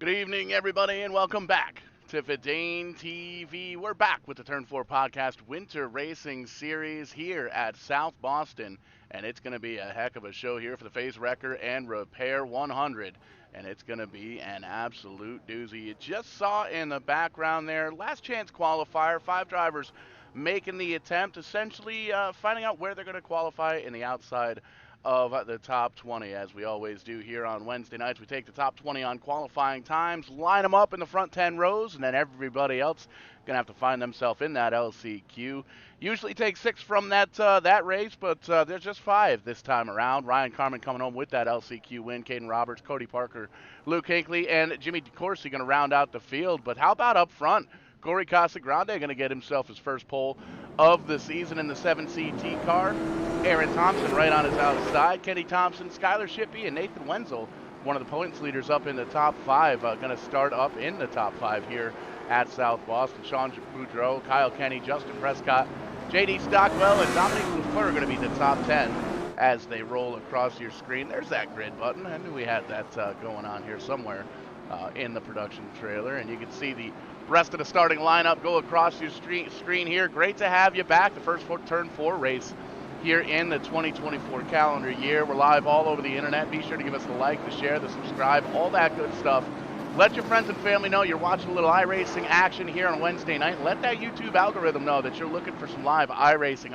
Good evening, everybody, and welcome back to VidaneTV. We're back with the Turn 4 Podcast Winter Racing Series here at South Boston, and it's going to be a heck of a show here for the Phase Wrecker and Repair 100, and it's going to be an absolute doozy. You just saw in the background there, last chance qualifier, 5 drivers making the attempt, essentially finding out where they're going to qualify in the outside of the top 20, as we always do here on Wednesday nights. We take the top 20 on qualifying times, line them up in the front 10 rows, and then everybody else going to have to find themselves in that LCQ. Usually takes 6 from that race, but there's just 5 this time around. Ryan Carmen coming home with that LCQ win. Caden Roberts, Cody Parker, Luke Hinckley, and Jimmy DeCourcy going to round out the field. But how about up front? Corey Casagrande going to get himself his first pole of the season in the 7CT car. Aaron Thompson right on his outside. Kenny Thompson, Skylar Shippey, and Nathan Wenzel, one of the points leaders up in the top 5, going to start up in the top 5 here at South Boston. Sean Boudreau, Kyle Kenny, Justin Prescott, J.D. Stockwell, and Dominique Lafleur are going to be the top 10 as they roll across your screen. There's that grid button. I knew we had that going on here somewhere in the production trailer, and you can see the rest of the starting lineup go across your screen here. Great to have you back. The first Turn 4 race here in the 2024 calendar year. We're live all over the internet. Be sure to give us the like, the share, the subscribe, all that good stuff. Let your friends and family know you're watching a little iRacing action here on Wednesday night. Let that YouTube algorithm know that you're looking for some live iRacing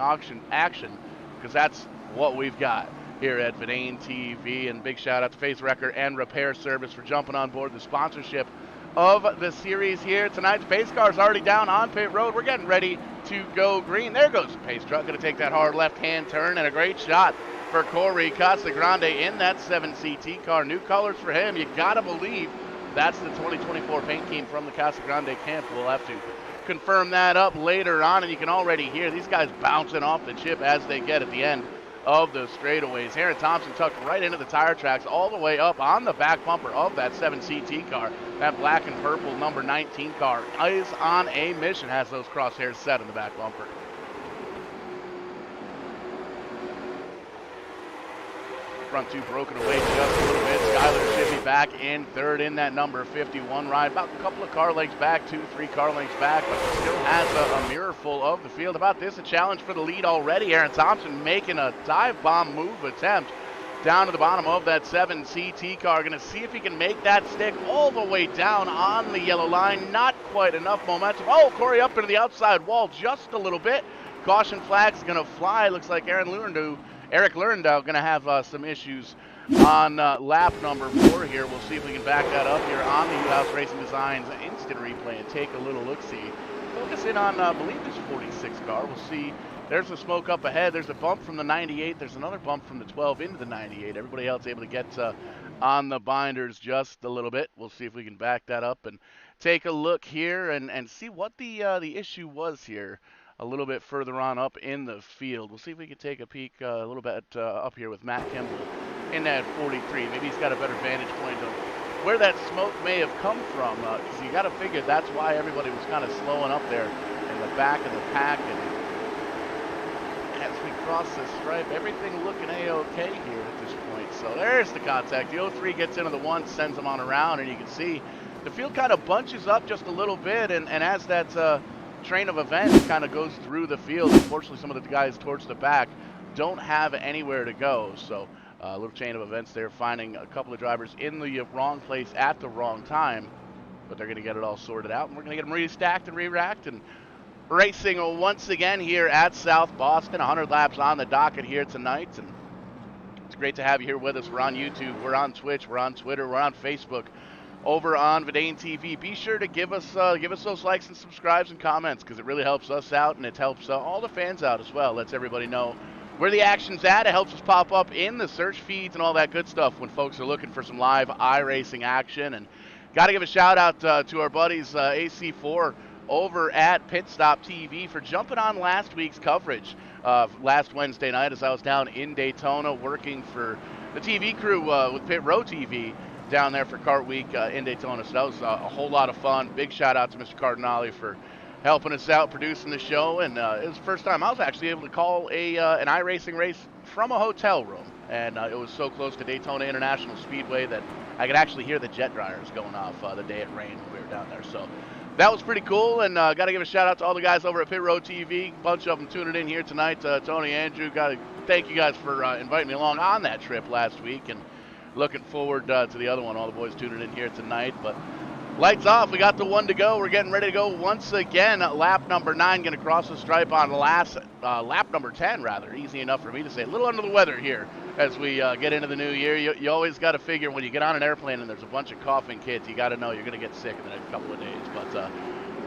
action, because that's what we've got here at VidaneTV. And big shout out to Phase Wrecker and Repair Service for jumping on board the sponsorship of the series here tonight. The pace car's already down on pit road. We're getting ready to go green. There goes the pace truck. Going to take that hard left-hand turn, and a great shot for Corey Casagrande in that 7CT car. New colors for him. You got to believe that's the 2024 paint scheme from the Casagrande camp. We'll have to confirm that up later on, and you can already hear these guys bouncing off the chip as they get at the end of those straightaways. Aaron Thompson tucked right into the tire tracks all the way up on the back bumper of that 7CT car. That black and purple number 19 car is on a mission, has those crosshairs set in the back bumper. Front 2 broken away just a little bit. Skylar Shippey back in third in that number 51 ride. About a couple of car lengths back, 2-3 car lengths back, but still has a mirror full of the field. About this, a challenge for the lead already. Aaron Thompson making a dive bomb move attempt down to the bottom of that 7CT car. Going to see if he can make that stick all the way down on the yellow line. Not quite enough momentum. Oh, Corey up into the outside wall just a little bit. Caution flag's going to fly. Looks like Eric Lurendau going to have some issues on lap number 4 here. We'll see if we can back that up here on the U-House Racing Designs instant replay and take a little look-see. Focus in on, I believe, this 46 car. We'll see. There's a smoke up ahead. There's a bump from the 98. There's another bump from the 12 into the 98. Everybody else able to get on the binders just a little bit. We'll see if we can back that up and take a look here and see what the issue was here a little bit further on up in the field. We'll see if we can take a peek a little bit up here with Matt Kimball in that 43. Maybe he's got a better vantage point of where that smoke may have come from, because you got to figure that's why everybody was kind of slowing up there in the back of the pack. And as we cross the stripe, everything looking A-OK here at this point. So there's the contact. The 03 gets into the 1, sends them on around, and you can see the field kind of bunches up just a little bit, and as that train of events kind of goes through the field, unfortunately some of the guys towards the back don't have anywhere to go. So a little chain of events there, finding a couple of drivers in the wrong place at the wrong time, but they're going to get it all sorted out, and we're going to get them restacked and re-racked and racing once again here at South Boston. 100 laps on the docket here tonight, and it's great to have you here with us. We're on YouTube, we're on Twitch, we're on Twitter, we're on Facebook, over on VidaneTV. Be sure to give us those likes and subscribes and comments, because it really helps us out, and it helps all the fans out as well. Lets everybody know where the action's at. It helps us pop up in the search feeds and all that good stuff when folks are looking for some live iRacing action. And got to give a shout out to our buddies AC4 over at Pit Stop TV for jumping on last week's coverage last Wednesday night, as I was down in Daytona working for the TV crew with Pit Row TV down there for Kart Week in Daytona. So that was a whole lot of fun. Big shout out to Mr. Cardinale for helping us out, producing the show. And it was the first time I was actually able to call an iRacing race from a hotel room. And it was so close to Daytona International Speedway that I could actually hear the jet dryers going off the day it rained when we were down there. So that was pretty cool, and got to give a shout out to all the guys over at Pit Road TV. A bunch of them tuning in here tonight. Tony, Andrew, got to thank you guys for inviting me along on that trip last week, and looking forward to the other one. All the boys tuning in here tonight. But lights off. We got the one to go. We're getting ready to go once again. Lap number 9 going to cross the stripe on lap number 10, rather. Easy enough for me to say. A little under the weather here as we get into the new year. You always got to figure when you get on an airplane and there's a bunch of coughing kids, you got to know you're going to get sick in the next couple of days. But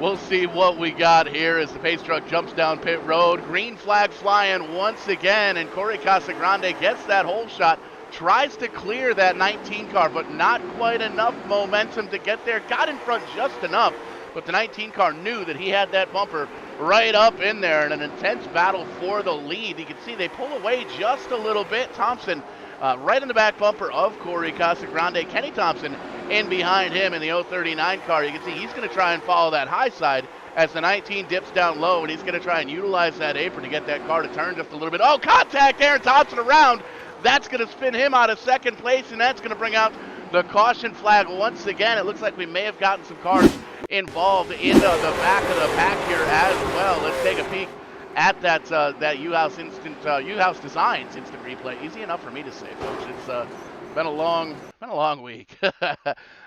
we'll see what we got here as the pace truck jumps down pit road. Green flag flying once again, and Corey Casagrande gets that hole shot. Tries to clear that 19 car, but not quite enough momentum to get there. Got in front just enough, but the 19 car knew that he had that bumper right up in there, and an intense battle for the lead. You can see they pull away just a little bit. Thompson right in the back bumper of Corey Casagrande. Kenny Thompson in behind him in the 039 car. You can see he's going to try and follow that high side as the 19 dips down low, and he's going to try and utilize that apron to get that car to turn just a little bit. Oh, contact! Aaron Thompson around. That's going to spin him out of second place, and that's going to bring out the caution flag once again. It looks like we may have gotten some cars involved in the back of the pack here as well. Let's take a peek at that U-House Designs instant replay. Easy enough for me to say, folks. It's been a long week.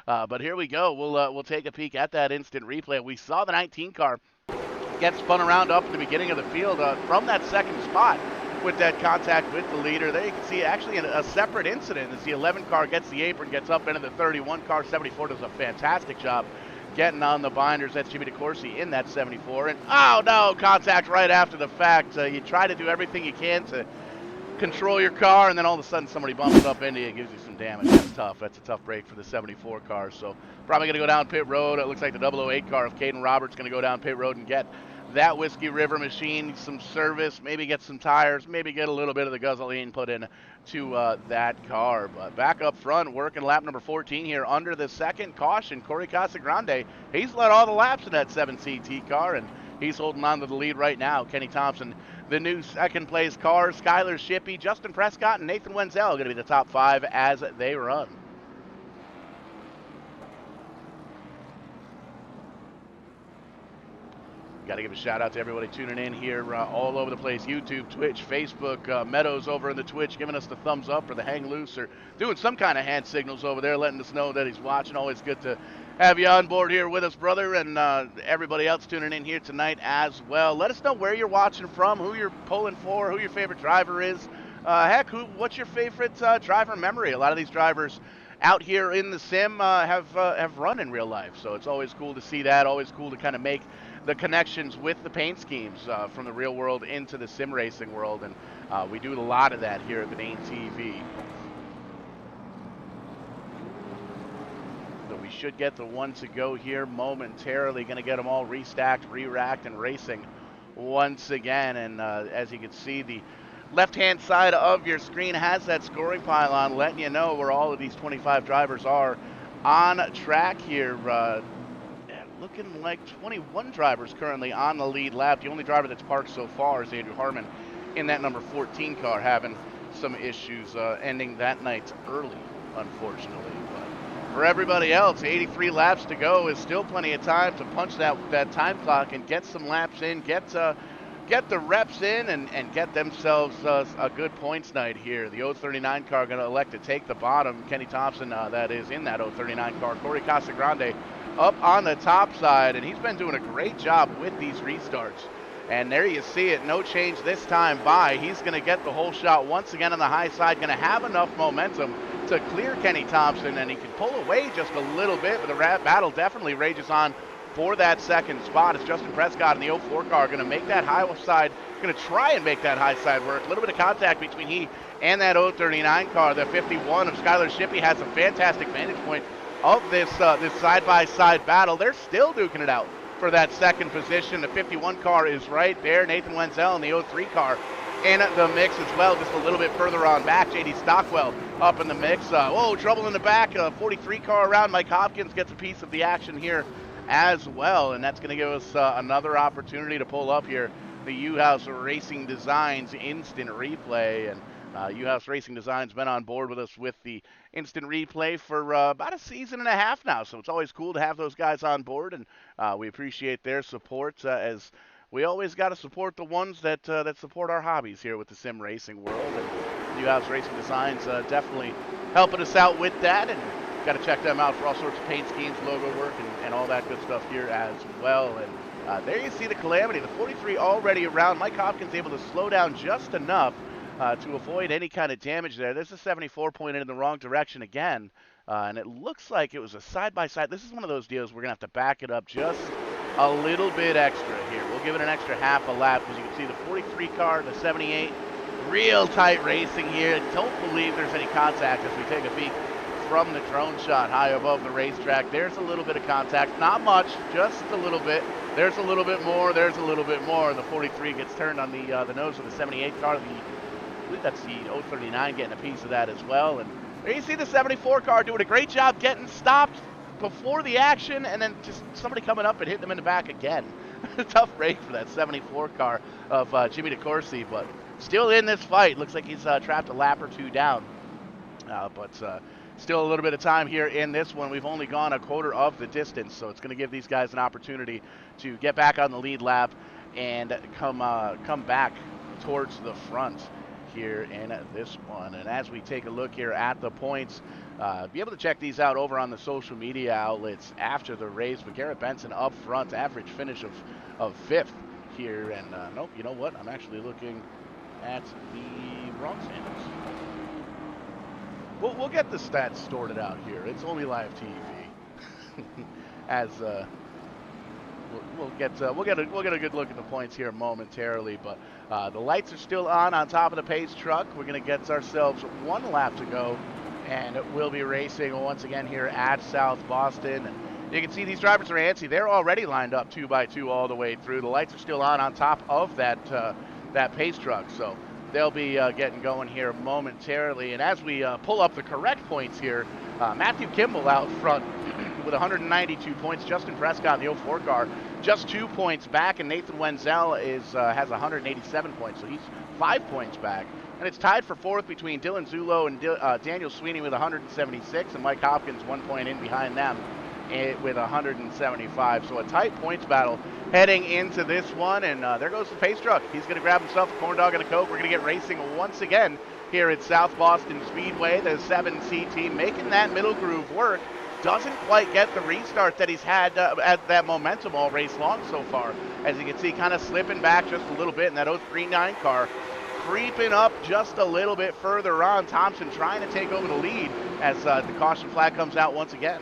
But here we go. We'll take a peek at that instant replay. We saw the 19 car get spun around up at the beginning of the field from that second spot with that contact with the leader. There you can see actually a separate incident as the 11 car gets the apron, gets up into the 31 car. 74 does a fantastic job getting on the binders. That's Jimmy DeCourcy in that 74. And oh no, contact right after the fact. You try to do everything you can to control your car, and then all of a sudden somebody bumps up into you and gives you some damage. That's tough. That's a tough break for the 74 car. So probably going to go down pit road. It looks like the 008 car of Caden Roberts going to go down pit road and get that Whiskey River machine some service, maybe get some tires, maybe get a little bit of the gasoline put in to that car. But back up front, working lap number 14 here under the second caution, Corey Casagrande. He's led all the laps in that 7CT car, and he's holding on to the lead right now. Kenny Thompson, the new second place car. Skylar Shippey, Justin Prescott, and Nathan Wenzel going to be the top 5 as they run. Got to give a shout out to everybody tuning in here all over the place. YouTube, Twitch, Facebook, Meadows over in the Twitch giving us the thumbs up or the hang loose or doing some kind of hand signals over there, letting us know that he's watching. Always good to have you on board here with us, brother, and everybody else tuning in here tonight as well. Let us know where you're watching from, who you're pulling for, who your favorite driver is. Heck, what's your favorite driver memory? A lot of these drivers out here in the sim have run in real life, so it's always cool to see that. Always cool to kind of make the connections with the paint schemes from the real world into the sim racing world, and we do a lot of that here at VidaneTV. So we should get the one to go here momentarily. Going to get them all restacked, re-racked, and racing once again. And as you can see, the left-hand side of your screen has that scoring pylon letting you know where all of these 25 drivers are on track here. Looking like 21 drivers currently on the lead lap. The only driver that's parked so far is Andrew Harmon in that number 14 car, having some issues ending that night early, unfortunately. But for everybody else, 83 laps to go is still plenty of time to punch that time clock and get some laps in, get the reps in, and get themselves a good points night here. The 039 car going to elect to take the bottom. Kenny Thompson, that is in that 039 car. Corey Casagrande up on the top side, and he's been doing a great job with these restarts. And there you see it, no change this time by. He's going to get the whole shot once again on the high side, going to have enough momentum to clear Kenny Thompson, and he can pull away just a little bit, but the battle definitely rages on for that second spot. It's Justin Prescott in the 04 car going to make that high side, going to try and make that high side work. A little bit of contact between he and that 039 car. The 51 of Skylar Shippey has a fantastic vantage point of this side-by-side battle. They're still duking it out for that second position. The 51 car is right there. Nathan Wenzel in the 03 car in the mix as well, just a little bit further on back. J.D. Stockwell up in the mix. Whoa, trouble in the back. 43 car around. Mike Hopkins gets a piece of the action here as well, and that's going to give us another opportunity to pull up here the U-House Racing Designs instant replay. And U-House Racing Design's been on board with us with the instant replay for about a season and a half now, so it's always cool to have those guys on board, and we appreciate their support as we always got to support the ones that that support our hobbies here with the sim racing world. And U-House Racing Design's definitely helping us out with that, and got to check them out for all sorts of paint schemes, logo work, and all that good stuff here as well. And there you see the Calamity, the 43 already around. Mike Hopkins able to slow down just enough to avoid any kind of damage there. There's a 74 pointed in the wrong direction again, and it looks like it was a side-by-side. This is one of those deals we're going to have to back it up just a little bit extra here. We'll give it an extra half a lap because you can see the 43 car, the 78, real tight racing here. Don't believe there's any contact as we take a peek from the drone shot high above the racetrack. There's a little bit of contact, not much, just a little bit. There's a little bit more, there's a little bit more. The 43 gets turned on the nose of the 78 car. I believe that's the 039 getting a piece of that as well. And there you see the 74 car doing a great job getting stopped before the action, and then just somebody coming up and hitting them in the back again. Tough break for that 74 car of Jimmy DeCourcy, but still in this fight. Looks like he's trapped a lap or two down. But still a little bit of time here in this one. We've only gone a quarter of the distance, so it's going to give these guys an opportunity to get back on the lead lap and come back towards the front here in this one. And as we take a look here at the points, be able to check these out over on the social media outlets after the race. But Garrett Benson up front, average finish of 5th here. And nope, you know what? I'm actually looking at the wrong standings. We'll get the stats sorted out here. It's only live TV. As we'll get a good look at the points here momentarily, but the lights are still on top of the pace truck. We're going to get ourselves one lap to go, and we'll be racing once again here at South Boston. And you can see these drivers are antsy. They're already lined up 2 by 2 all the way through. The lights are still on top of that that pace truck, so they'll be getting going here momentarily. And as we pull up the correct points here, Matthew Kimball out front with 192 points. Justin Prescott in the 04 car just 2 points back, and Nathan Wenzel has 187 points, so he's 5 points back. And it's tied for 4th between Dylan Zulo and Daniel Sweeney with 176, and Mike Hopkins 1 point in behind them with 175. So a tight points battle heading into this one, and there goes the pace truck. He's going to grab himself a corn dog and a Coke. We're going to get racing once again here at South Boston Speedway. The 7C team making that middle groove work. Doesn't quite get the restart that he's had at that momentum all race long so far. As you can see, kind of slipping back just a little bit in that 039 car. Creeping up just a little bit further on. Thompson trying to take over the lead as the caution flag comes out once again.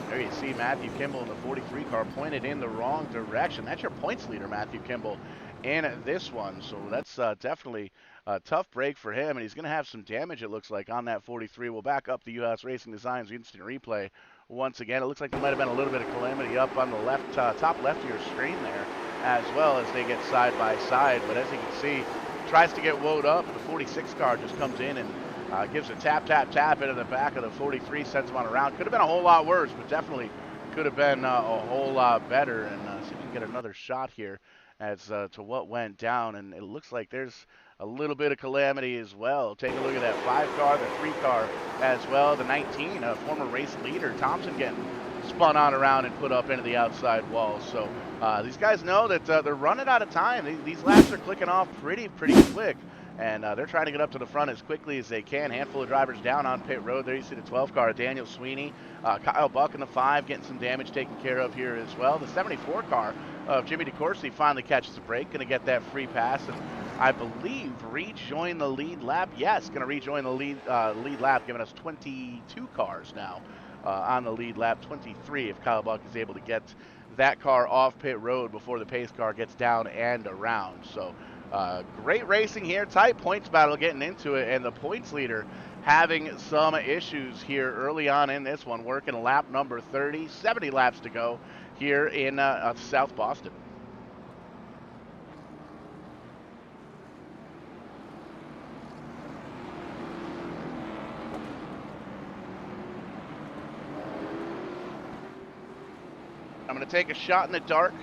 There you see Matthew Kimball in the 43 car pointed in the wrong direction. That's your points leader, Matthew Kimball, in this one. So that's definitely a tough break for him, and he's going to have some damage, it looks like, on that 43. We'll back up the U.S. Racing Designs instant replay once again. It looks like there might have been a little bit of calamity up on the left, top left of your screen there, as well as they get side by side. But as you can see, tries to get woed up. The 46 car just comes in and gives a tap, tap, tap into the back of the 43, sends him on around. Could have been a whole lot worse, but definitely could have been a whole lot better. And see if we can get another shot here as to what went down. And it looks like there's a little bit of calamity as well. Take a look at that 5 car, the 3 car as well. The 19, former race leader, Thompson, getting spun on around and put up into the outside wall. So these guys know that they're running out of time. These laps are clicking off pretty quick. And they're trying to get up to the front as quickly as they can. Handful of drivers down on pit road. There you see the 12 car, Daniel Sweeney. Kyle Buck in the 5 getting some damage taken care of here as well. The 74 car of Jimmy DeCourcy finally catches a break. Going to get that free pass and I believe rejoin the lead lap. Yes, going to rejoin the lead lap, giving us 22 cars now on the lead lap. 23 if Kyle Buck is able to get that car off pit road before the pace car gets down and around. So great racing here, tight points battle getting into it, and the points leader having some issues here early on in this one, working lap number 30, 70 laps to go here in South Boston. going to take a shot in the dark,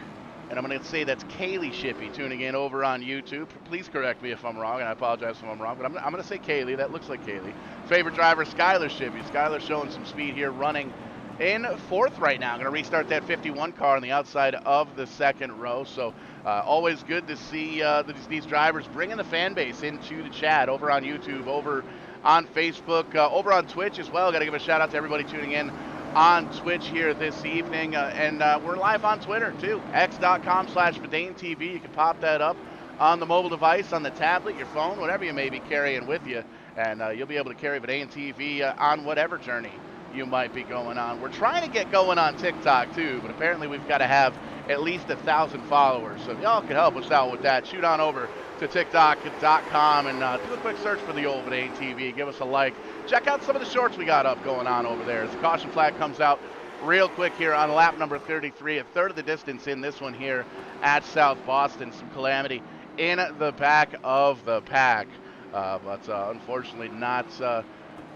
and I'm going to say that's Kaylee Shippey tuning in over on YouTube. Please correct me if I'm wrong, and I apologize if I'm wrong, but I'm going to say Kaylee. That looks like Kaylee. Favorite driver, Skylar Shippey. Skylar's showing some speed here, running in fourth right now. Going to restart that 51 car on the outside of the second row. So always good to see these drivers bringing the fan base into the chat over on YouTube, over on Facebook, over on Twitch as well. Got to give a shout out to everybody tuning in on Twitch here this evening, and we're live on Twitter too, x.com/VidaneTV. You can pop that up on the mobile device, on the tablet, your phone, whatever you may be carrying with you, and you'll be able to carry VidaneTV on whatever journey you might be going on. We're trying to get going on TikTok too, but apparently we've got to have at least 1,000 followers. So if y'all can help us out with that, shoot on over to TikTok.com and do a quick search for the old VidaneTV. Give us a like. Check out some of the shorts we got up going on over there. As the caution flag comes out real quick here on lap number 33, a third of the distance in this one here at South Boston. Some calamity in the back of the pack, but unfortunately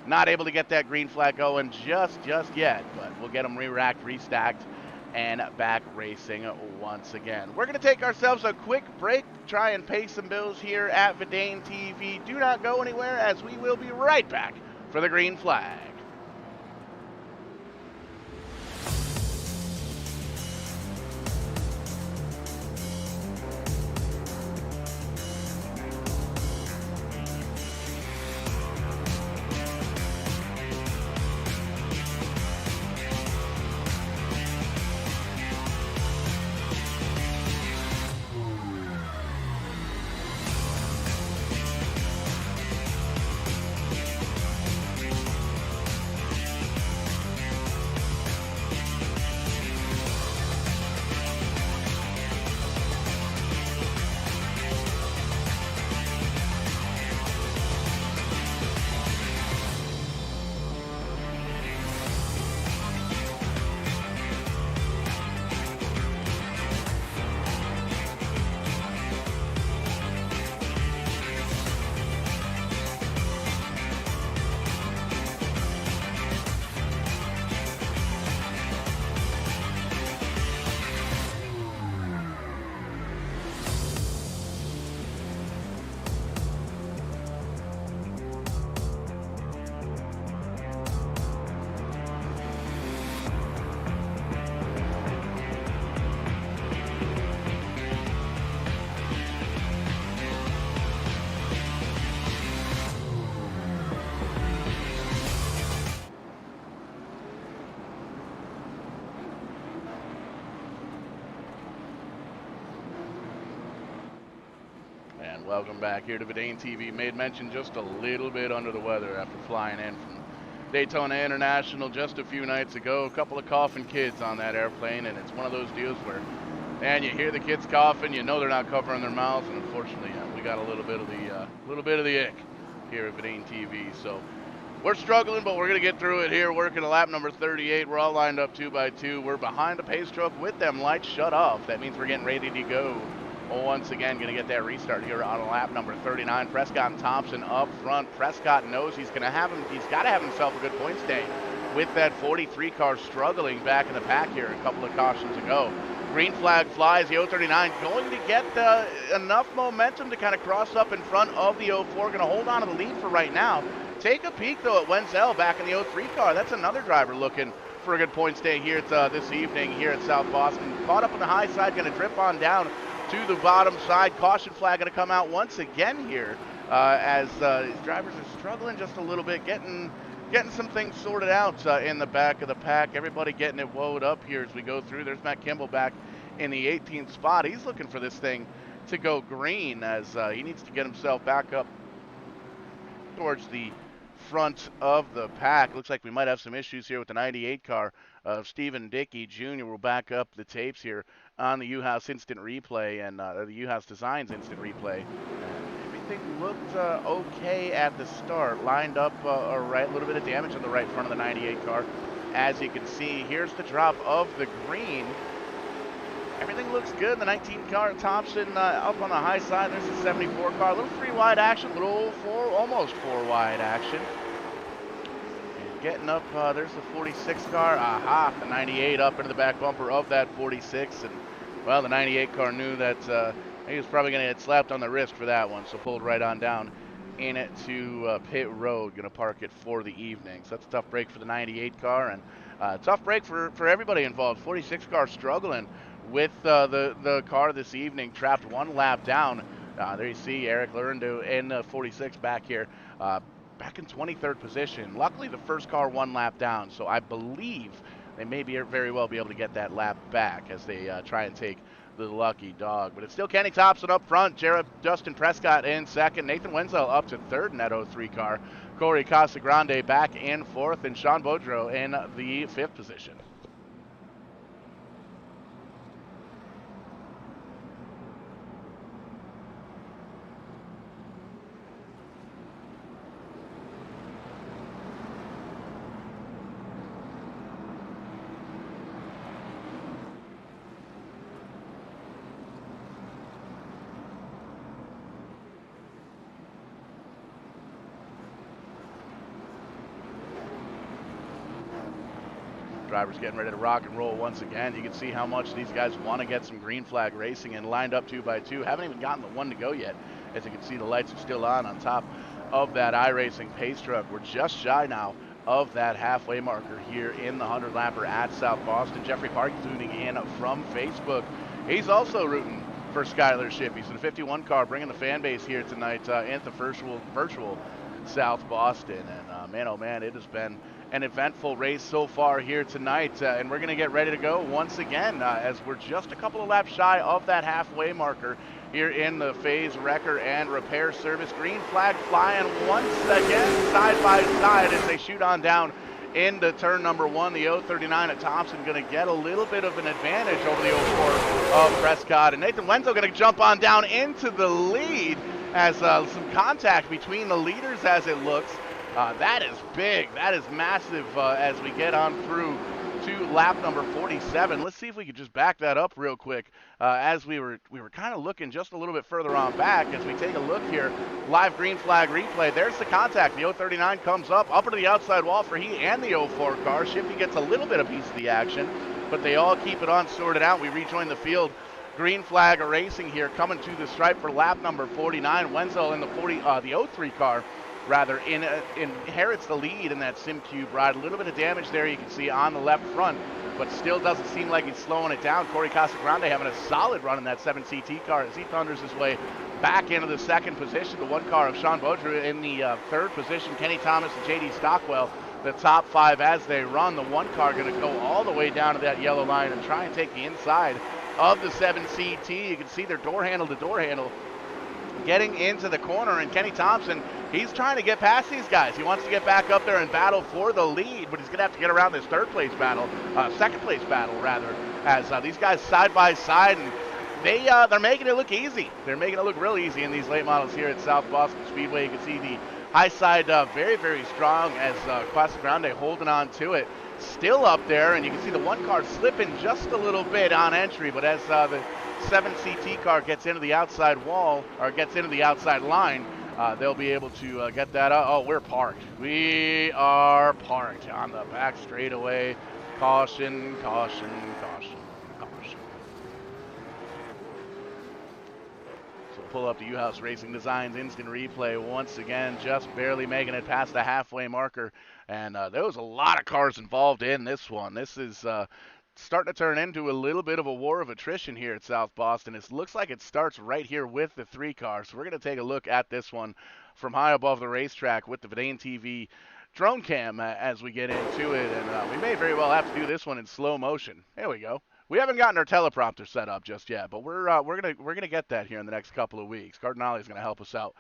not able to get that green flag going just yet, but we'll get them re-racked, restacked, and back racing once again. We're going to take ourselves a quick break, try and pay some bills here at VidaneTV. Do not go anywhere, as we will be right back for the green flag. Welcome back here to VidaneTV. Made mention just a little bit under the weather after flying in from Daytona International just a few nights ago. A couple of coughing kids on that airplane, and it's one of those deals where, man, you hear the kids coughing, you know they're not covering their mouths, and unfortunately, we got a little bit of the ick here at VidaneTV. So we're struggling, but we're gonna get through it here. Working a lap number 38. We're all lined up 2 by 2. We're behind the pace truck with them lights shut off. That means we're getting ready to go. Once again, going to get that restart here on lap number 39. Prescott and Thompson up front. Prescott knows he's got to have himself a good points day with that 43 car struggling back in the pack here a couple of cautions ago. Green flag flies. The 039 going to get enough momentum to kind of cross up in front of the 04. Going to hold on to the lead for right now. Take a peek, though, at Wenzel back in the 03 car. That's another driver looking for a good points day here this evening here at South Boston. Caught up on the high side, going to drip on down to the bottom side. Caution flag going to come out once again here as drivers are struggling just a little bit, getting some things sorted out in the back of the pack. Everybody getting it woed up here as we go through. There's Matt Kimball back in the 18th spot. He's looking for this thing to go green as he needs to get himself back up towards the front of the pack. Looks like we might have some issues here with the 98 car of Stephen Dickey Jr. We'll back up the tapes here on the U-House Instant Replay and the U-House Designs Instant Replay. Everything looked okay at the start. Lined up all right. A little bit of damage on the right front of the 98 car. As you can see, here's the drop of the green. Everything looks good. The 19 car Thompson up on the high side. There's the 74 car. A little 3 wide action, almost 4 wide action. getting up. There's the 46 car. Aha, the 98 up into the back bumper of that 46. And, well, the 98 car knew that he was probably going to get slapped on the wrist for that one, so pulled right on down into pit road, going to park it for the evening. So that's a tough break for the 98 car, and tough break for everybody involved. 46 car struggling with the car this evening, trapped one lap down. There you see Eric Lurndo in 46 back here, back in 23rd position. Luckily, the first car one lap down, so I believe they may very well be able to get that lap back as they try and take the lucky dog. But it's still Kenny Thompson up front, Justin Prescott in second, Nathan Wenzel up to third in that 03 car, Corey Casagrande back in fourth, and Sean Boudreau in the fifth position. Drivers getting ready to rock and roll once again. You can see how much these guys want to get some green flag racing and lined up 2 by 2. Haven't even gotten the one to go yet. As you can see, the lights are still on top of that iRacing pace truck. We're just shy now of that halfway marker here in the 100 lapper at South Boston. Jeffrey Park tuning in from Facebook. He's also rooting for Skylar Shippey. So the 51 car bringing the fan base here tonight at the virtual South Boston. And man, oh man, it has been an eventful race so far here tonight, and we're going to get ready to go once again as we're just a couple of laps shy of that halfway marker here in the phase wrecker and repair service. Green flag flying once again side by side as they shoot on down into turn number 1. The 039 at Thompson going to get a little bit of an advantage over the 04 of Prescott, and Nathan Wenzel going to jump on down into the lead as some contact between the leaders as it looks. That is big. That is massive as we get on through to lap number 47. Let's see if we could just back that up real quick as we were kind of looking just a little bit further on back as we take a look here. Live green flag replay. There's the contact. The 039 comes up into the outside wall for he and the 04 car. Shippey gets a little bit of piece of the action, but they all keep it on sorted out. We rejoin the field. Green flag racing here coming to the stripe for lap number 49. Wenzel in the 03 car rather inherits the lead in that SimCube ride. A little bit of damage there you can see on the left front, but still doesn't seem like he's slowing it down. Corey Casagrande having a solid run in that 7CT car as he thunders his way back into the second position. The one car of Sean Boudreau in the third position. Kenny Thomas and JD Stockwell, the top 5 as they run. The one car going to go all the way down to that yellow line and try and take the inside of the 7CT. You can see their door handle to door handle getting into the corner, and Kenny Thompson, he's trying to get past these guys. He wants to get back up there and battle for the lead, but he's going to have to get around this second place battle rather, as these guys side by side, and they're making it look easy. They're making it look real easy in these late models here at South Boston Speedway. You can see the high side very, very strong as Casagrande holding on to it. Still up there, and you can see the one car slipping just a little bit on entry, but as the 7CT car gets into the outside wall, or gets into the outside line, they'll be able to get that up. Oh, we're parked. We are parked on the back straightaway. Caution, caution, caution, caution. So pull up the U-House Racing Designs instant replay once again, just barely making it past the halfway marker. And there was a lot of cars involved in this one. This is starting to turn into a little bit of a war of attrition here at South Boston. It looks like it starts right here with the 3 cars. So we're going to take a look at this one from high above the racetrack with the VidaneTV drone cam as we get into it. And we may very well have to do this one in slow motion. There we go. We haven't gotten our teleprompter set up just yet, but we're gonna get that here in the next couple of weeks. Cardinale is gonna help us out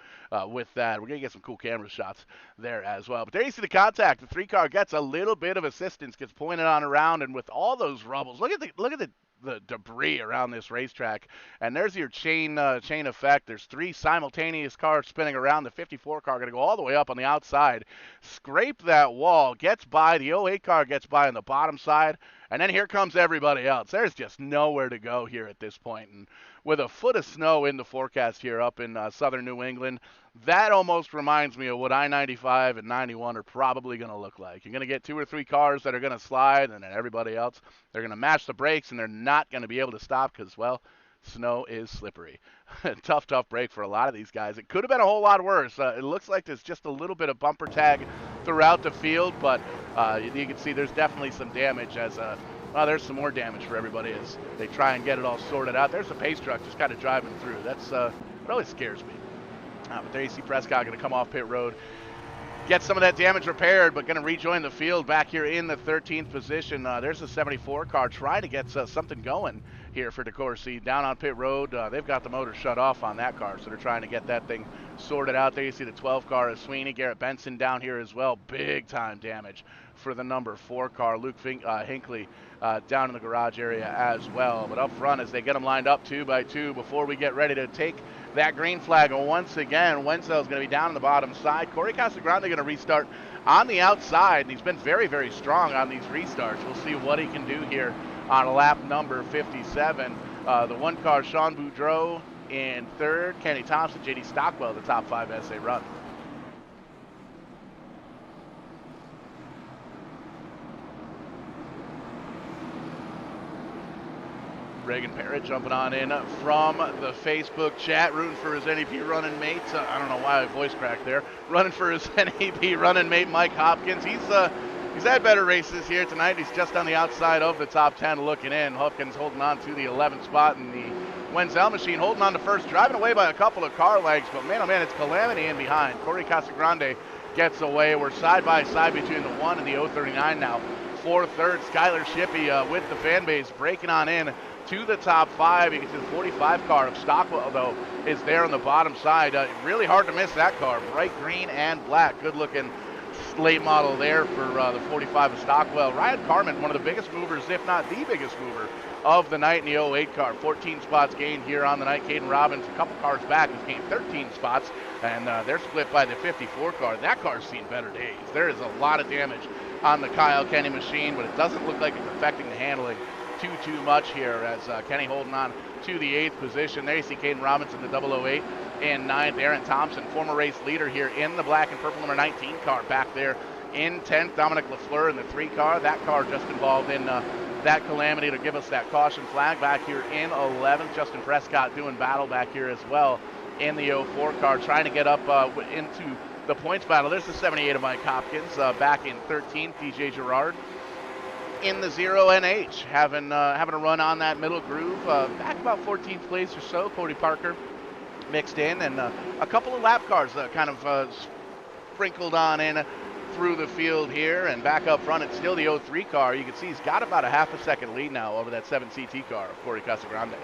with that. We're gonna get some cool camera shots there as well. But there you see the contact. The 3 car gets a little bit of assistance, gets pointed on around, and with all those rubbles, look at the debris around this racetrack. And there's your chain effect. There's 3 simultaneous cars spinning around. The 54 car gonna go all the way up on the outside, scrape that wall, gets by. The 08 car gets by on the bottom side. And then here comes everybody else. There's just nowhere to go here at this point. And with a foot of snow in the forecast here up in southern New England, that almost reminds me of what I-95 and 91 are probably going to look like. You're going to get 2 or 3 cars that are going to slide, and then everybody else, they're going to match the brakes, and they're not going to be able to stop because, well, snow is slippery. Tough break for a lot of these guys. It could have been a whole lot worse. It looks like there's just a little bit of bumper tag throughout the field, but you can see there's definitely some damage as well, there's some more damage for everybody as they try and get it all sorted out. There's a pace truck just kind of driving through. That's what always scares me. But there you see Prescott going to come off pit road, get some of that damage repaired, but going to rejoin the field back here in the 13th position. There's a 74 car trying to get something going here for DeCourcy down on pit road. They've got the motor shut off on that car, so they're trying to get that thing sorted out. There you see the 12 car of Sweeney, Garrett Benson down here as well. Big time damage for the number 4 car, Luke Hinckley, down in the garage area as well. But up front, as they get them lined up 2 by 2 before we get ready to take that green flag once again, Wenzel's going to be down on the bottom side. Corey Casagrande going to restart on the outside, and he's been very, very strong on these restarts. We'll see what he can do here on lap number 57. The 1 car, Sean Boudreau in 3rd, Kenny Thompson, JD Stockwell, the top 5 as they run. Reagan Parrott jumping on in from the Facebook chat, rooting for his NEP running mate. I don't know why I voice cracked there. Running for his NEP running mate, Mike Hopkins. He's had better races here tonight. He's just on the outside of the top 10 looking in. Hopkins holding on to the 11th spot in the Wenzel machine, holding on to first, driving away by a couple of car lengths. But man, oh man, it's calamity in behind. Corey Casagrande gets away. We're side by side between the 1 and the 039 now. 4th, 3rd, Skylar Shippey with the fan base breaking on in to the top 5. You can see the 45 car of Stockwell, though, is there on the bottom side. Really hard to miss that car. Bright green and black. Good looking late model there for the 45 of Stockwell. Ryan Carmen, one of the biggest movers, if not the biggest mover of the night in the 08 car. 14 spots gained here on the night. Caden Robbins, a couple cars back, has gained 13 spots, and they're split by the 54 car. That car's seen better days. There is a lot of damage on the Kyle Kenny machine, but it doesn't look like it's affecting the handling too much here as Kenny holding on to the 8th position. There you see Caden Robinson, the 008, and 9th. Aaron Thompson, former race leader here in the black and purple number 19 car back there in 10th. Dominic LaFleur in the 3 car. That car just involved in that calamity to give us that caution flag back here in 11th. Justin Prescott doing battle back here as well in the 04 car, trying to get up into the points battle. There's the 78 of Mike Hopkins back in 13th. DJ Girard in the 0 NH, having a run on that middle groove, back about 14th place or so. Cody Parker mixed in, and a couple of lap cars kind of sprinkled on in through the field here. And back up front, it's still the 03 car. You can see he's got about a half a second lead now over that 7 CT car of Corey Casagrande.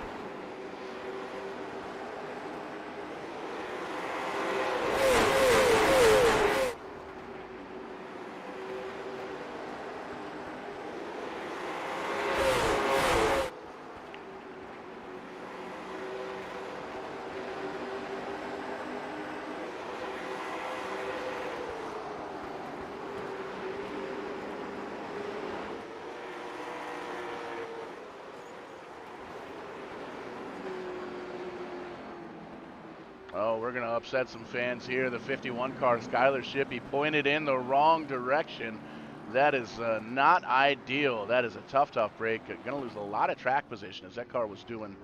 Oh, we're going to upset some fans here. The 51 car, Skylar Shippey, pointed in the wrong direction. That is not ideal. That is a tough break. Going to lose a lot of track position as that car was doing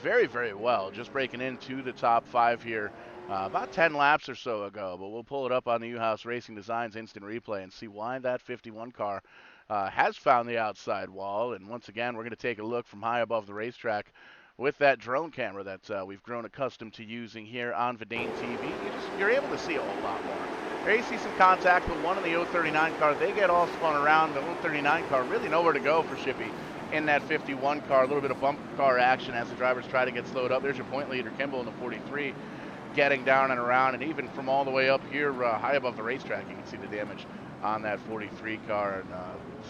very, very well. Just breaking into the top 5 here about 10 laps or so ago. But we'll pull it up on the U-House Racing Designs instant replay and see why that 51 car has found the outside wall. And once again, we're going to take a look from high above the racetrack with that drone camera that we've grown accustomed to using here on VidaneTV. You're able to see a whole lot more. There you see some contact with one in the 039 car. They get all spun around. The 039 car, really nowhere to go for Shippey in that 51 car. A little bit of bump car action as the drivers try to get slowed up. There's your point leader, Kimball, in the 43, getting down and around. And even from all the way up here, high above the racetrack, you can see the damage on that 43 car. And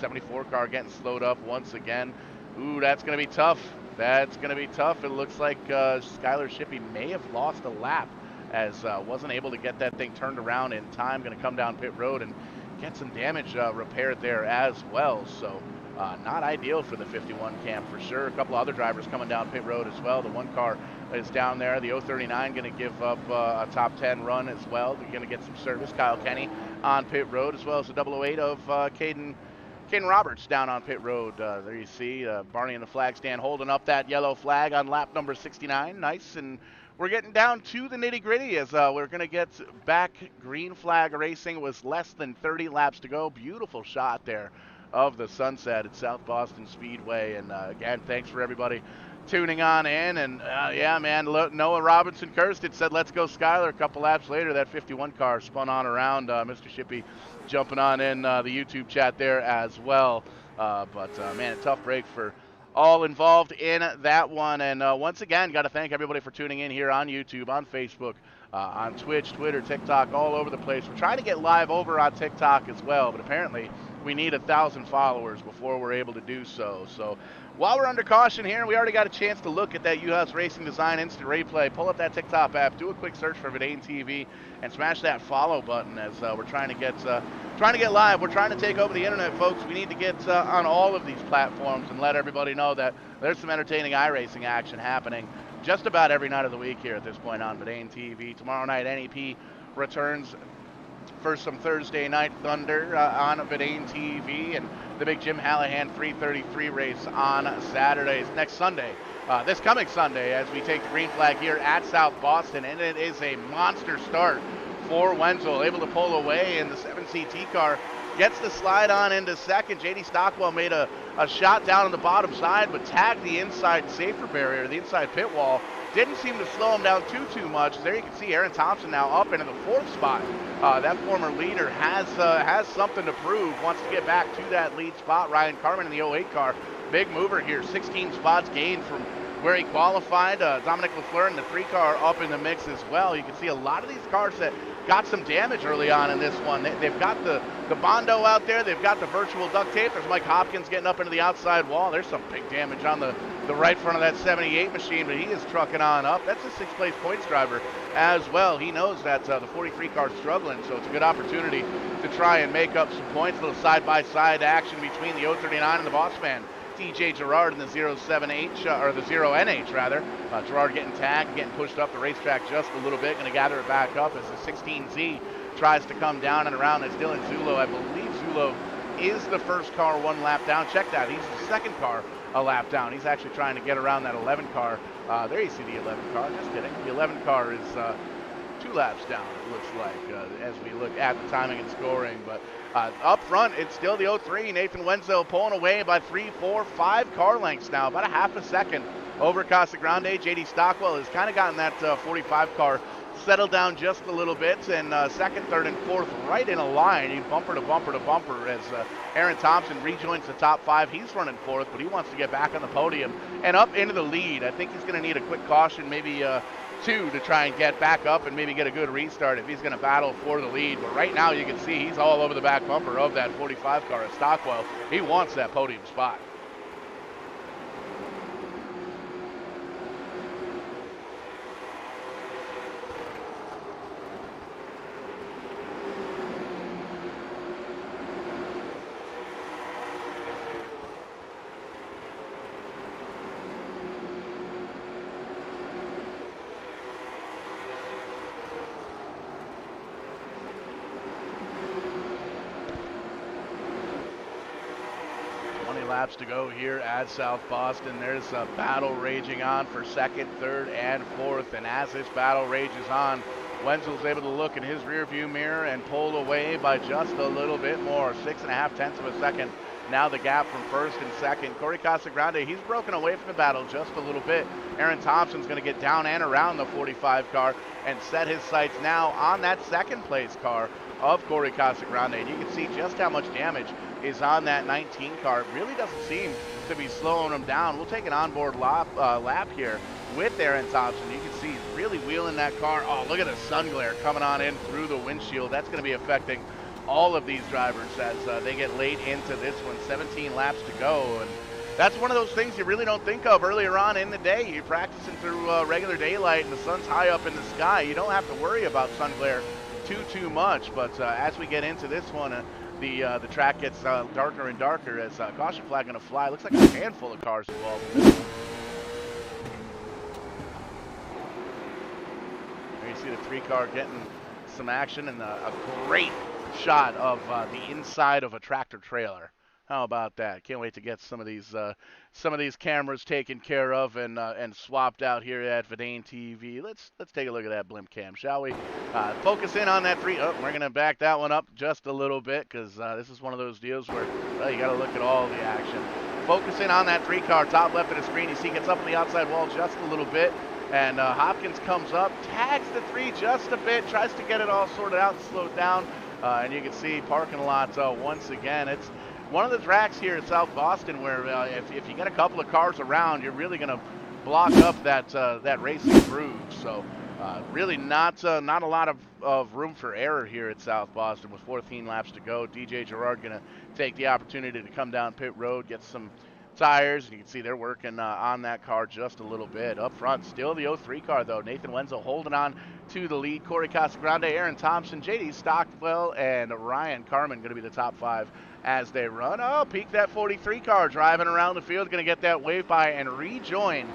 74 car getting slowed up once again. Ooh, that's going to be tough. That's going to be tough. It looks like Skylar Shippey may have lost a lap as wasn't able to get that thing turned around in time. Going to come down pit road and get some damage repaired there as well. So not ideal for the 51 camp for sure. A couple other drivers coming down pit road as well. The one car is down there. The 039 going to give up a top 10 run as well. They're going to get some service. Kyle Kenny on pit road, as well as the 008 of Caden Roberts down on pit road. There you see Barney in the flag stand holding up that yellow flag on lap number 69. Nice. And we're getting down to the nitty-gritty as we're going to get back green flag racing. It was less than 30 laps to go. Beautiful shot there of the sunset at South Boston Speedway. And again, thanks for everybody tuning on in. And yeah, man, Noah Robinson cursed it, said let's go Skyler. A couple laps later, that 51 car spun on around. Mr. Shippey jumping on in the YouTube chat there as well. But man, a tough break for all involved in that one. And once again, got to thank everybody for tuning in here on YouTube, on Facebook, on Twitch, Twitter, TikTok, all over the place. We're trying to get live over on TikTok as well, but apparently we need 1,000 followers before we're able to do so. So while we're under caution here, we already got a chance to look at that U-House Racing Design Instant Replay. Pull up that TikTok app, do a quick search for VidaneTV, and smash that follow button as we're trying to get live. We're trying to take over the internet, folks. We need to get on all of these platforms and let everybody know that there's some entertaining iRacing action happening just about every night of the week here at this point on VidaneTV. Tomorrow night, NEP returns for some Thursday Night Thunder on VidaneTV, and the big Jim Hallahan 333 race on Saturdays next Sunday. This coming Sunday, as we take the green flag here at South Boston, and it is a monster start for Wenzel, able to pull away, and the 7CT car gets the slide on into second. JD Stockwell made a shot down on the bottom side, but tagged the inside safer barrier, the inside pit wall. Didn't seem to slow him down too much. There you can see Aaron Thompson now up into the 4th spot. That former leader has something to prove, wants to get back to that lead spot. Ryan Carmen in the 08 car, big mover here, 16 spots gained from where he qualified. Dominic LaFleur in the 3 car up in the mix as well. You can see a lot of these cars that got some damage early on in this one. They've got the Bondo out there. They've got the virtual duct tape. There's Mike Hopkins getting up into the outside wall. There's some big damage on the right front of that 78 machine, but he is trucking on up. That's a 6th place points driver as well. He knows that the 43 car's struggling, so it's a good opportunity to try and make up some points. A little side-by-side action between the 039 and the boss man, DJ Gerard, in the 07H, or the 0NH rather. Gerard getting tagged, getting pushed up the racetrack just a little bit, going to gather it back up as the 16Z tries to come down and around. It's Dylan Zulo. I believe Zulo is the first car 1 lap down. Check that. He's the 2nd car a lap down. He's actually trying to get around that 11 car. There you see the 11 car. Just kidding. The 11 car is 2 laps down, it looks like, as we look at the timing and scoring. But up front, it's still the 03. Nathan Wenzel pulling away by 3, 4, 5 car lengths now, about a half a second over Casa Grande. JD Stockwell has kind of gotten that 45 car settled down just a little bit, and 2nd, 3rd, and 4th right in a line, bumper to bumper to bumper, as Aaron Thompson rejoins the top 5. He's running 4th, but he wants to get back on the podium and up into the lead. I think he's going to need a quick caution, maybe 2, to try and get back up and maybe get a good restart if he's going to battle for the lead. But right now you can see he's all over the back bumper of that 45 car at Stockwell. He wants that podium spot. Laps to go here at South Boston. There's a battle raging on for 2nd, 3rd, and 4th, and as this battle rages on, Wenzel's able to look in his rearview mirror and pull away by just a little bit more, 6.5 tenths of a second. Now the gap from 1st and 2nd. Corey Casagrande, he's broken away from the battle just a little bit. Aaron Thompson's going to get down and around the 45 car and set his sights now on that 2nd place car of Corey Casagrande. And you can see just how much damage is on that 19 car. It really doesn't seem to be slowing him down. We'll take an onboard lap here with Aaron Thompson. You can see he's really wheeling that car. Oh, look at the sun glare coming on in through the windshield. That's going to be affecting all of these drivers as they get late into this one. 17 laps to go, and that's one of those things you really don't think of earlier on in the day. You're practicing through regular daylight and the sun's high up in the sky. You don't have to worry about sun glare too much, but as we get into this one, the track gets darker and darker as caution flag going to fly. Looks like a handful of cars involved in this one. There you see the 3-car getting some action and a great shot of the inside of a tractor trailer. How about that? Can't wait to get some of these cameras taken care of and swapped out here at VidaneTV. Let's take a look at that blimp cam, shall we? Focus in on that 3. Oh, we're gonna back that one up just a little bit because this is one of those deals where you got to look at all the action. Focus in on that 3-car, top left of the screen. You see, gets up on the outside wall just a little bit. And Hopkins comes up, tags the 3 just a bit, tries to get it all sorted out and slowed down. And you can see parking lot once again. It's one of the tracks here at South Boston where if you get a couple of cars around, you're really going to block up that racing groove. So really not a lot of room for error here at South Boston with 14 laps to go. DJ Gerard going to take the opportunity to come down pit road, get some tires, and you can see they're working on that car just a little bit. Up front, still the 03 car, though. Nathan Wenzel holding on to the lead. Corey Casagrande, Aaron Thompson, JD Stockwell, and Ryan Carmen going to be the top 5 as they run. Oh, peek that 43 car driving around the field, going to get that wave by and rejoin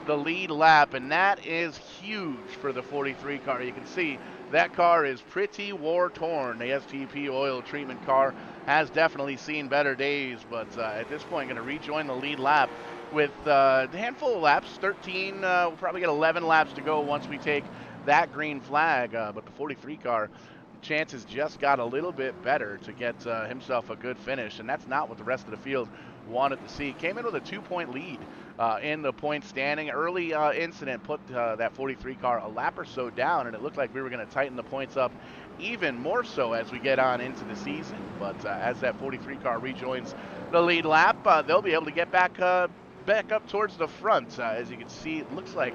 the lead lap, and that is huge for the 43 car. You can see that car is pretty war-torn. The STP oil treatment car has definitely seen better days, but at this point going to rejoin the lead lap with a handful of laps, 13, we'll probably get 11 laps to go once we take that green flag, but the 43 car chances just got a little bit better to get himself a good finish, and that's not what the rest of the field wanted to see. Came in with a 2-point lead in the point standing. Early incident put that 43 car a lap or so down, and it looked like we were going to tighten the points up even more so as we get on into the season. But as that 43 car rejoins the lead lap, they'll be able to get back up towards the front. As you can see, it looks like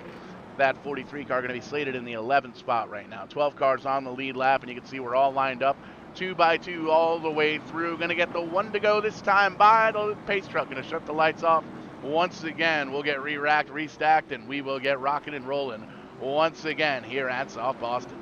that 43 car going to be slated in the 11th spot right now. 12 cars on the lead lap, and you can see we're all lined up 2 by 2 all the way through. Going to get the 1 to go this time by the pace truck. Going to shut the lights off once again. We'll get re-racked, restacked, and we will get rocking and rolling once again here at South Boston.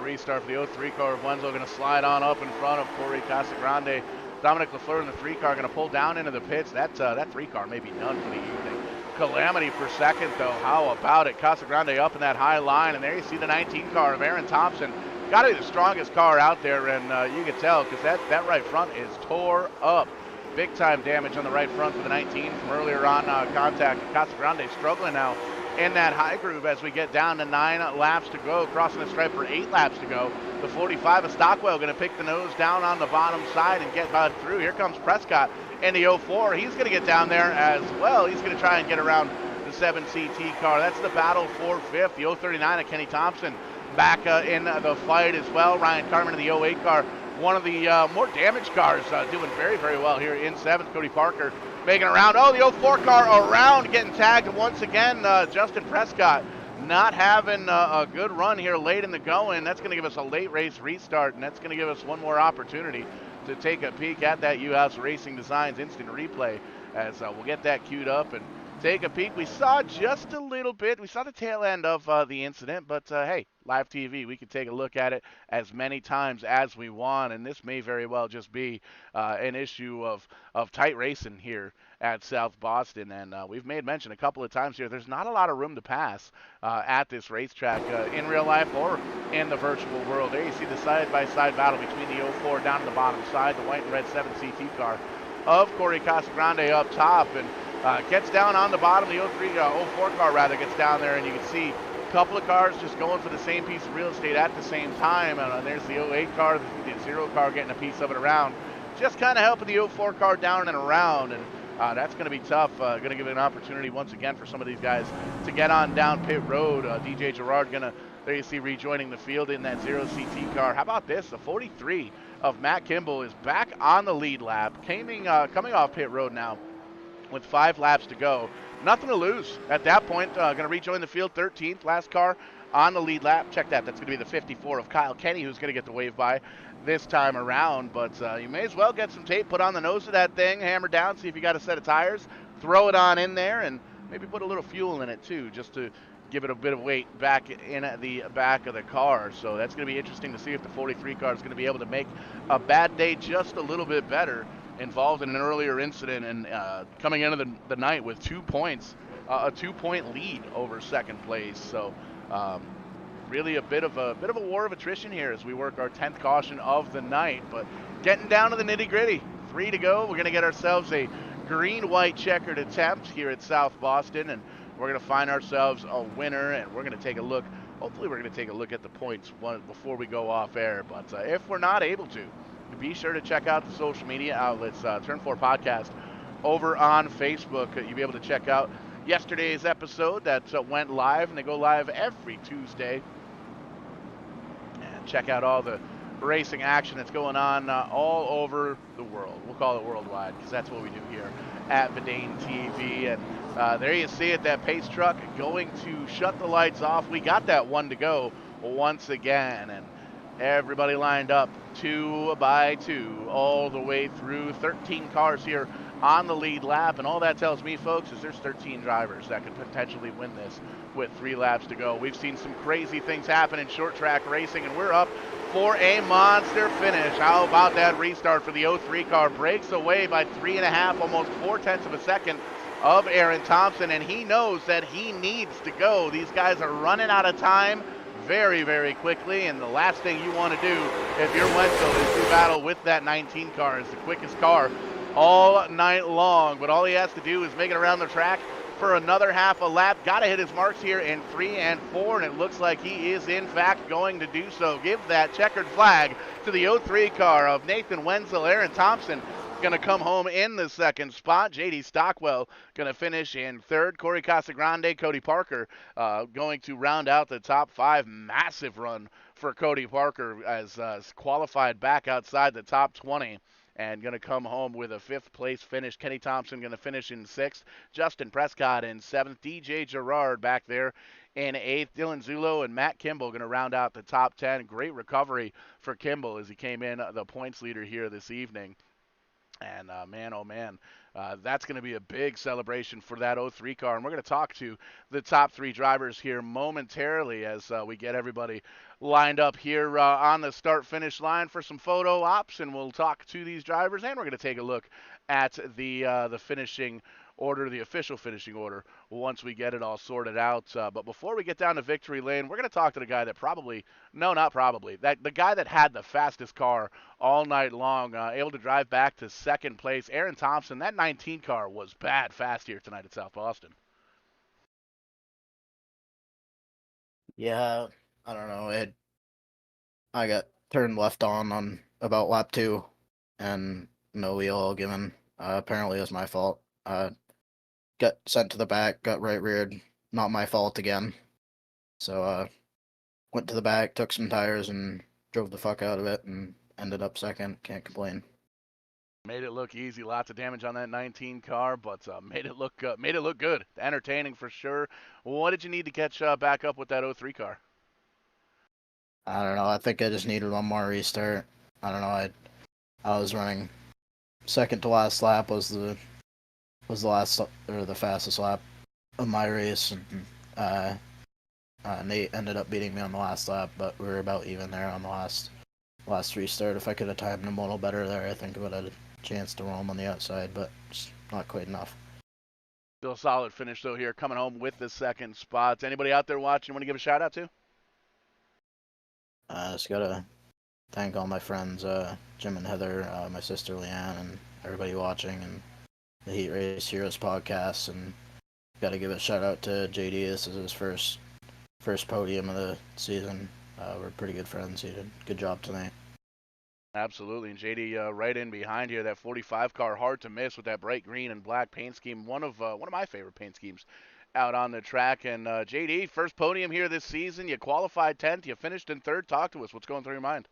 Restart for the 03 car. Wenzel going to slide on up in front of Corey Casagrande. Dominic LaFleur in the 3 car going to pull down into the pits. That 3 car may be done for the evening. Calamity per second, though. How about it? Casagrande up in that high line, and there you see the 19 car of Aaron Thompson. Got to be the strongest car out there, and you can tell because that right front is tore up. Big time damage on the right front for the 19 from earlier on contact. Casagrande struggling now in that high groove as we get down to 9 laps to go, crossing the stripe for 8 laps to go. The 45 of Stockwell going to pick the nose down on the bottom side and get through. Here comes Prescott in the 04. He's going to get down there as well. He's going to try and get around the 7CT car. That's the battle for 5th. The 039 of Kenny Thompson back in the fight as well. Ryan Carmen in the 08 car, one of the more damaged cars, doing very, very well here in 7th. Cody Parker making around. Oh, the 04 car around, getting tagged once again. Justin Prescott not having a good run here late in the going. That's going to give us a late race restart, and that's going to give us one more opportunity to take a peek at that U-House Racing Designs instant replay as we'll get that queued up and take a peek. We saw just a little bit. We saw the tail end of the incident, but hey, live TV, we can take a look at it as many times as we want, and this may very well just be an issue of tight racing here at South Boston. And we've made mention a couple of times here, there's not a lot of room to pass at this racetrack in real life or in the virtual world. There you see the side-by-side battle between the 04 down to the bottom side, the white and red 7CT car of Corey Casagrande up top, and gets down on the bottom. The 04 car rather gets down there, and you can see a couple of cars just going for the same piece of real estate at the same time. And there's the 08 car, the 0 car getting a piece of it around, just kind of helping the 04 car down and around. And that's going to be tough. Going to give it an opportunity once again for some of these guys to get on down pit road. DJ Gerard going to, there you see, rejoining the field in that 0CT car. How about this? The 43 of Matt Kimball is back on the lead lap, coming off pit road now with 5 laps to go. Nothing to lose at that point. Going to rejoin the field, 13th, last car on the lead lap. Check that. That's going to be the 54 of Kyle Kenny, who's going to get the wave by this time around. But you may as well get some tape put on the nose of that thing, hammer down, see if you got a set of tires, throw it on in there, and maybe put a little fuel in it too, just to give it a bit of weight back in the back of the car. So that's going to be interesting to see if the 43 car is going to be able to make a bad day just a little bit better. Involved in an earlier incident and coming into the night with 2 points, a 2-point lead over second place. So really a bit of a war of attrition here as we work our 10th caution of the night. But getting down to the nitty gritty, 3 to go. We're going to get ourselves a green-white checkered attempt here at South Boston, and we're going to find ourselves a winner, and we're going to take a look. Hopefully we're going to take a look at the points before we go off air. But if we're not able to, be sure to check out the social media outlets, Turn 4 Podcast over on Facebook. You'll be able to check out yesterday's episode that went live, and they go live every Tuesday. And check out all the racing action that's going on all over the world. We'll call it worldwide because that's what we do here at VidaneTV. And there you see it, that pace truck going to shut the lights off. We got that one to go once again, and everybody lined up 2 by 2 all the way through. 13 cars here on the lead lap, and all that tells me, folks, is there's 13 drivers that could potentially win this with 3 laps to go. We've seen some crazy things happen in short track racing, and we're up for a monster finish. How about that restart for the 03 car? Breaks away by 3.5, almost 4/10 of a second of Aaron Thompson, and he knows that he needs to go. These guys are running out of time very, very quickly, and the last thing you want to do if you're Wenzel is to battle with that 19 car. It's the quickest car all night long, but all he has to do is make it around the track for another half a lap. Got to hit his marks here in 3 and 4, and it looks like he is in fact going to do so. Give that checkered flag to the 03 car of Nathan Wenzel. Aaron Thompson going to come home in the second spot. J.D. Stockwell going to finish in third. Corey Casagrande, Cody Parker going to round out the top 5. Massive run for Cody Parker as qualified back outside the top 20 and going to come home with a 5th place finish. Kenny Thompson going to finish in 6th. Justin Prescott in 7th. DJ Gerard back there in 8th. Dylan Zulo and Matt Kimball going to round out the top 10. Great recovery for Kimball as he came in the points leader here this evening. And man, oh man, that's going to be a big celebration for that 03 car. And we're going to talk to the top 3 drivers here momentarily as we get everybody lined up here on the start-finish line for some photo ops. And we'll talk to these drivers, and we're going to take a look at the finishing order, the official finishing order, once we get it all sorted out. But before we get down to victory lane, we're going to talk to the guy that the guy that had the fastest car all night long, able to drive back to second place. Aaron Thompson, that 19 car was bad fast here tonight at South Boston. Yeah, I don't know. I got turned left on about lap 2, and no wheel all given. Apparently it was my fault. Got sent to the back, got right reared. Not my fault again. So went to the back, took some tires, and drove the fuck out of it, and ended up second. Can't complain. Made it look easy, lots of damage on that 19 car, but made it look good, entertaining for sure. What did you need to catch back up with that 03 car? I don't know. I think I just needed one more restart. I don't know. I was running second to last lap was the last or the fastest lap of my race, and Nate ended up beating me on the last lap, but we were about even there on the last restart. If I could have timed him a little better there, I think I would have had a chance to roam on the outside, but it's not quite enough. Still a solid finish though here, coming home with the second spot. Anybody out there watching want to give a shout out to? Just gotta thank all my friends, Jim and Heather, my sister Leanne, and everybody watching, and the Heat Race Heroes podcast, and gotta give a shout out to JD. This is his first podium of the season. We're pretty good friends. He did a good job tonight. Absolutely, and JD right in behind here. That 45 car, hard to miss with that bright green and black paint scheme. One of my favorite paint schemes out on the track. And JD, first podium here this season. You qualified 10th. You finished in 3rd. Talk to us. What's going through your mind?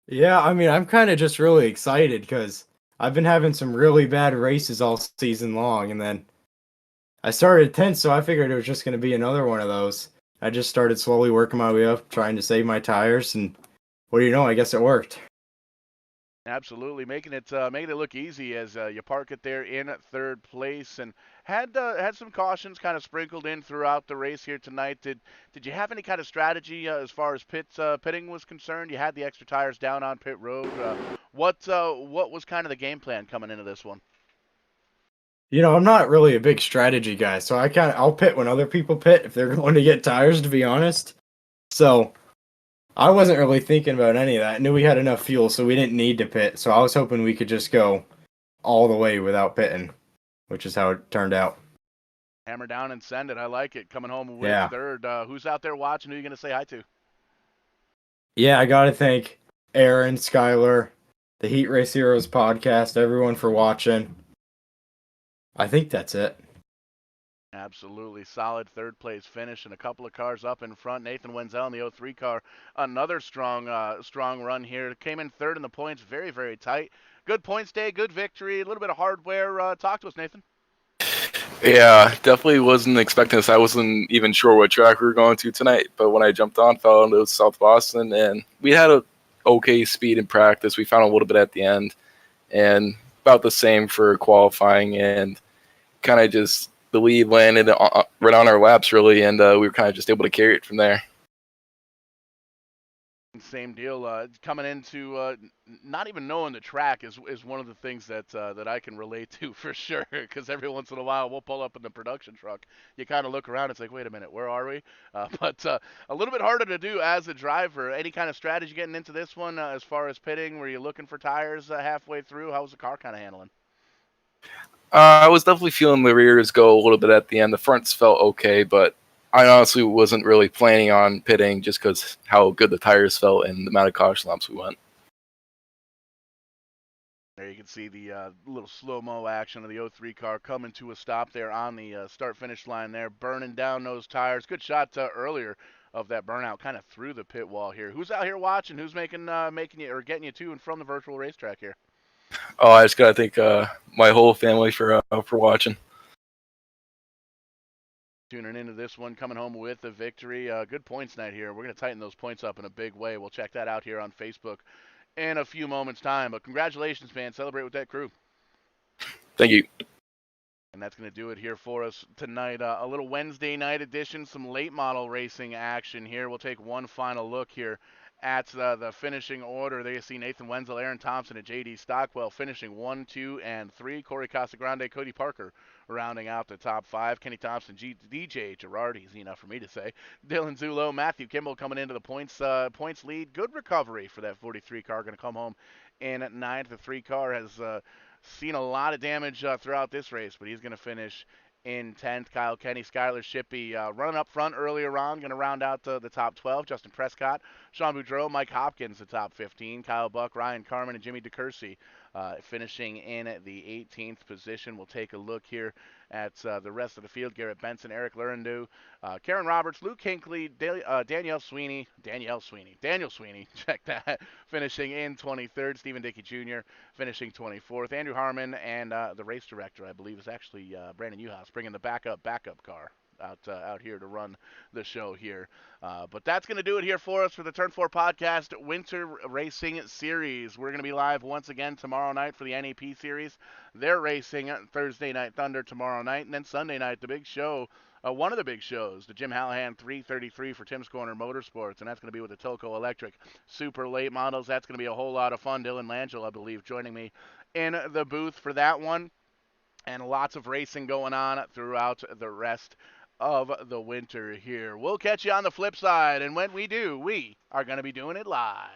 Yeah, I mean, I'm kind of just really excited because I've been having some really bad races all season long, and then I started 10th, so I figured it was just going to be another one of those. I just started slowly working my way up, trying to save my tires, and what do you know? I guess it worked. Absolutely, making it look easy as you park it there in third place, and had some cautions kind of sprinkled in throughout the race here tonight. Did you have any kind of strategy as far as pitting was concerned? You had the extra tires down on pit road. What was kind of the game plan coming into this one? I'm not really a big strategy guy, so I'll pit when other people pit if they're going to get tires, to be honest. So I wasn't really thinking about any of that. I knew we had enough fuel, so we didn't need to pit. So I was hoping we could just go all the way without pitting, which is how it turned out. Hammer down and send it. I like it. Coming home with Yeah. third. Who's out there watching? Who are you gonna say hi to? Yeah, I gotta thank Aaron, Skylar, the Heat Race Heroes podcast, everyone for watching. I think that's it. Absolutely solid third place finish and a couple of cars up in front. Nathan Wenzel in the 03 car, another strong run here. Came in third in the points, very very tight. Good points day, good victory, a little bit of hardware. Talk to us, Nathan. Yeah, definitely wasn't expecting this. I wasn't even sure what track we were going to tonight, but when I jumped on, fell into South Boston, and we had a okay speed in practice. We found a little bit at the end, and about the same for qualifying, and kind of just the lead landed right on our laps, really, and we were kind of just able to carry it from there. Same deal. Coming into not even knowing the track is one of the things that I can relate to for sure. Because every once in a while we'll pull up in the production truck. You kind of look around. It's like, wait a minute, where are we? But a little bit harder to do as a driver. Any kind of strategy getting into this one as far as pitting? Were you looking for tires halfway through? How was the car kind of handling? I was definitely feeling the rears go a little bit at the end. The fronts felt okay, but I honestly wasn't really planning on pitting just because how good the tires felt and the amount of caution laps we went. There you can see the little slow-mo action of the 03 car coming to a stop there on the start-finish line there, burning down those tires. Good shot earlier of that burnout kind of through the pit wall here. Who's out here watching? Who's making you or getting you to and from the virtual racetrack here? Oh, I just gotta thank my whole family for watching. Tuning into this one, coming home with a victory. Good points night here. We're going to tighten those points up in a big way. We'll check that out here on Facebook in a few moments' time. But congratulations, man. Celebrate with that crew. Thank you. And that's going to do it here for us tonight. A little Wednesday night edition, some late model racing action here. We'll take one final look here at the finishing order. There you see Nathan Wenzel, Aaron Thompson, and J.D. Stockwell finishing 1, 2, and 3. Corey Casagrande, Cody Parker rounding out the top 5. Kenny Thompson, DJ Girardi, easy enough for me to say. Dylan Zulo, Matthew Kimball coming into the points lead. Good recovery for that 43 car. Going to come home in 9th. The 3 car has seen a lot of damage throughout this race, but he's going to finish in 10th. Kyle Kenny, Skylar Shippey running up front earlier on, going to round out the top 12. Justin Prescott, Sean Boudreau, Mike Hopkins, the top 15. Kyle Buck, Ryan Carmen, and Jimmy DeCursey finishing in the 18th position. We'll take a look here at the rest of the field. Garrett Benson, Eric Lurendu, Karen Roberts, Luke Hinkley, Danielle Sweeney, check that, finishing in 23rd. Stephen Dickey Jr. finishing 24th. Andrew Harmon and the race director, I believe, is actually Brandon Uhouse, bringing the backup car out here to run the show here. But that's going to do it here for us for the Turn 4 Podcast Winter Racing Series. We're going to be live once again tomorrow night for the NAP Series. They're racing Thursday Night Thunder tomorrow night, and then Sunday night, the big show, one of the big shows, the Jim Hallahan 333 for Tim's Corner Motorsports, and that's going to be with the Toco Electric Super Late Models. That's going to be a whole lot of fun. Dylan Langell, I believe, joining me in the booth for that one. And lots of racing going on throughout the rest of the winter here. We'll catch you on the flip side, and when we do, we are going to be doing it live.